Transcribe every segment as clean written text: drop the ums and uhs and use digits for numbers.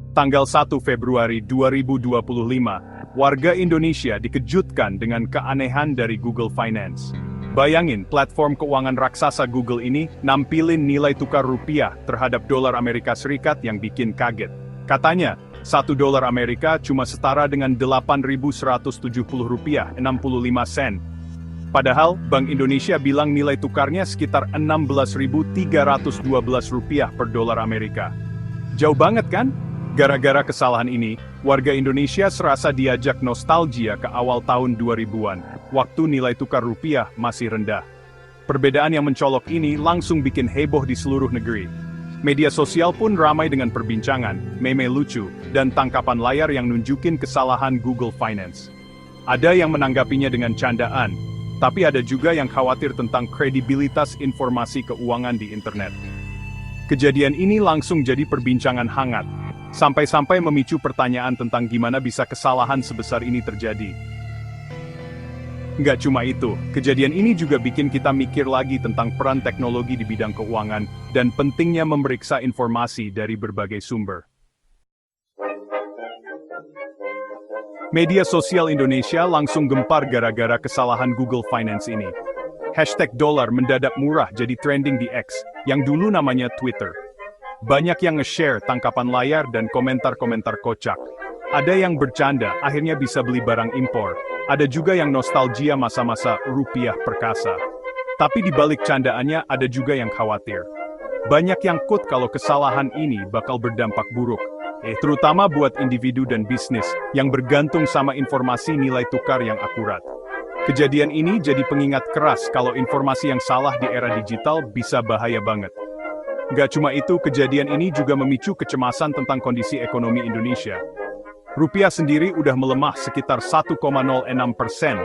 Tanggal 1 Februari 2025, warga Indonesia dikejutkan dengan keanehan dari Google Finance. Bayangin, platform keuangan raksasa Google ini nampilin nilai tukar rupiah terhadap dolar Amerika Serikat yang bikin kaget. Katanya, $1 Amerika cuma setara dengan Rp8.170.65. Padahal, Bank Indonesia bilang nilai tukarnya sekitar Rp16.312 per dolar Amerika. Jauh banget kan? Gara-gara kesalahan ini, warga Indonesia serasa diajak nostalgia ke awal tahun 2000-an, waktu nilai tukar rupiah masih rendah. Perbedaan yang mencolok ini langsung bikin heboh di seluruh negeri. Media sosial pun ramai dengan perbincangan, meme lucu, dan tangkapan layar yang nunjukin kesalahan Google Finance. Ada yang menanggapinya dengan candaan, tapi ada juga yang khawatir tentang kredibilitas informasi keuangan di internet. Kejadian ini langsung jadi perbincangan hangat, sampai-sampai memicu pertanyaan tentang gimana bisa kesalahan sebesar ini terjadi. Nggak cuma itu, kejadian ini juga bikin kita mikir lagi tentang peran teknologi di bidang keuangan, dan pentingnya memeriksa informasi dari berbagai sumber. Media sosial Indonesia langsung gempar gara-gara kesalahan Google Finance ini. #dolar mendadak murah jadi trending di X, yang dulu namanya Twitter. Banyak yang nge-share tangkapan layar dan komentar-komentar kocak. Ada yang bercanda, akhirnya bisa beli barang impor. Ada juga yang nostalgia masa-masa rupiah perkasa. Tapi di balik candaannya ada juga yang khawatir. Banyak yang quote kalau kesalahan ini bakal berdampak buruk. Terutama buat individu dan bisnis, yang bergantung sama informasi nilai tukar yang akurat. Kejadian ini jadi pengingat keras kalau informasi yang salah di era digital bisa bahaya banget. Gak cuma itu, kejadian ini juga memicu kecemasan tentang kondisi ekonomi Indonesia. Rupiah sendiri udah melemah sekitar 1,06%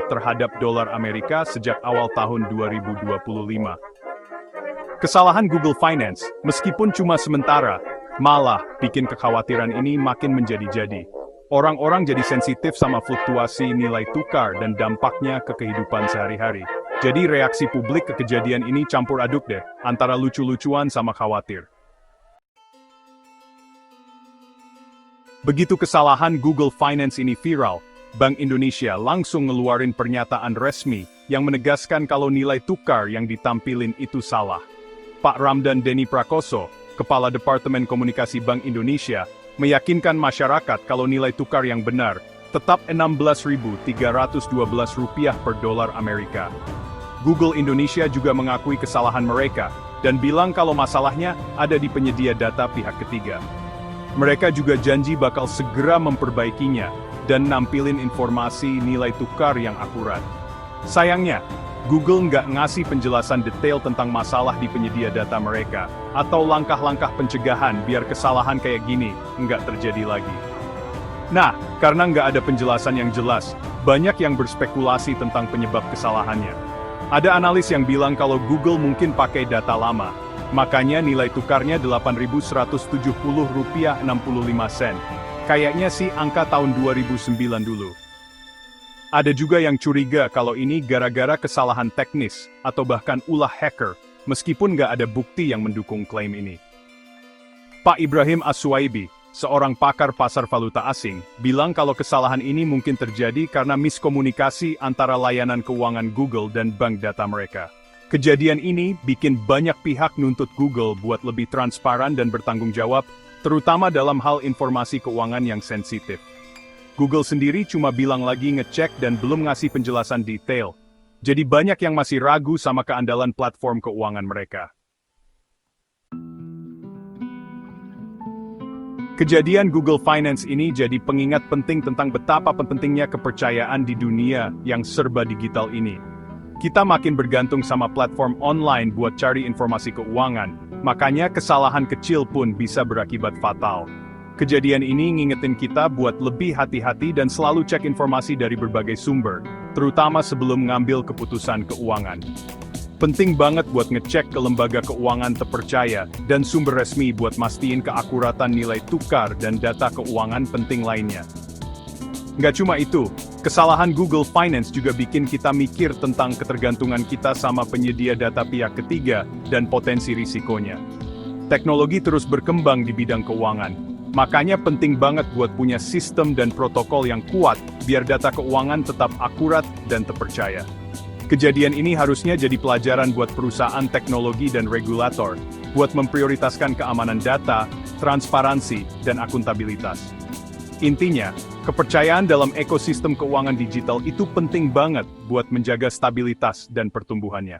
terhadap dolar Amerika sejak awal tahun 2025. Kesalahan Google Finance, meskipun cuma sementara, malah bikin kekhawatiran ini makin menjadi-jadi. Orang-orang jadi sensitif sama fluktuasi nilai tukar dan dampaknya ke kehidupan sehari-hari. Jadi reaksi publik ke kejadian ini campur aduk deh, antara lucu-lucuan sama khawatir. Begitu kesalahan Google Finance ini viral, Bank Indonesia langsung ngeluarin pernyataan resmi yang menegaskan kalau nilai tukar yang ditampilin itu salah. Pak Ramdan Denny Prakoso, Kepala Departemen Komunikasi Bank Indonesia, meyakinkan masyarakat kalau nilai tukar yang benar tetap Rp16.312 per dolar Amerika. Google Indonesia juga mengakui kesalahan mereka, dan bilang kalau masalahnya ada di penyedia data pihak ketiga. Mereka juga janji bakal segera memperbaikinya, dan nampilin informasi nilai tukar yang akurat. Sayangnya, Google nggak ngasih penjelasan detail tentang masalah di penyedia data mereka, atau langkah-langkah pencegahan biar kesalahan kayak gini nggak terjadi lagi. Nah, karena nggak ada penjelasan yang jelas, banyak yang berspekulasi tentang penyebab kesalahannya. Ada analis yang bilang kalau Google mungkin pakai data lama, makanya nilai tukarnya Rp8.170.65. Kayaknya sih angka tahun 2009 dulu. Ada juga yang curiga kalau ini gara-gara kesalahan teknis, atau bahkan ulah hacker, meskipun nggak ada bukti yang mendukung klaim ini. Pak Ibrahim As-Suwaibi, seorang pakar pasar valuta asing, bilang kalau kesalahan ini mungkin terjadi karena miskomunikasi antara layanan keuangan Google dan bank data mereka. Kejadian ini bikin banyak pihak nuntut Google buat lebih transparan dan bertanggung jawab, terutama dalam hal informasi keuangan yang sensitif. Google sendiri cuma bilang lagi ngecek dan belum ngasih penjelasan detail. Jadi banyak yang masih ragu sama keandalan platform keuangan mereka. Kejadian Google Finance ini jadi pengingat penting tentang betapa pentingnya kepercayaan di dunia yang serba digital ini. Kita makin bergantung sama platform online buat cari informasi keuangan, makanya kesalahan kecil pun bisa berakibat fatal. Kejadian ini ngingetin kita buat lebih hati-hati dan selalu cek informasi dari berbagai sumber, terutama sebelum ngambil keputusan keuangan. Penting banget buat ngecek ke lembaga keuangan terpercaya dan sumber resmi buat mastiin keakuratan nilai tukar dan data keuangan penting lainnya. Nggak cuma itu, kesalahan Google Finance juga bikin kita mikir tentang ketergantungan kita sama penyedia data pihak ketiga dan potensi risikonya. Teknologi terus berkembang di bidang keuangan. Makanya penting banget buat punya sistem dan protokol yang kuat, biar data keuangan tetap akurat dan terpercaya. Kejadian ini harusnya jadi pelajaran buat perusahaan teknologi dan regulator, buat memprioritaskan keamanan data, transparansi, dan akuntabilitas. Intinya, kepercayaan dalam ekosistem keuangan digital itu penting banget buat menjaga stabilitas dan pertumbuhannya.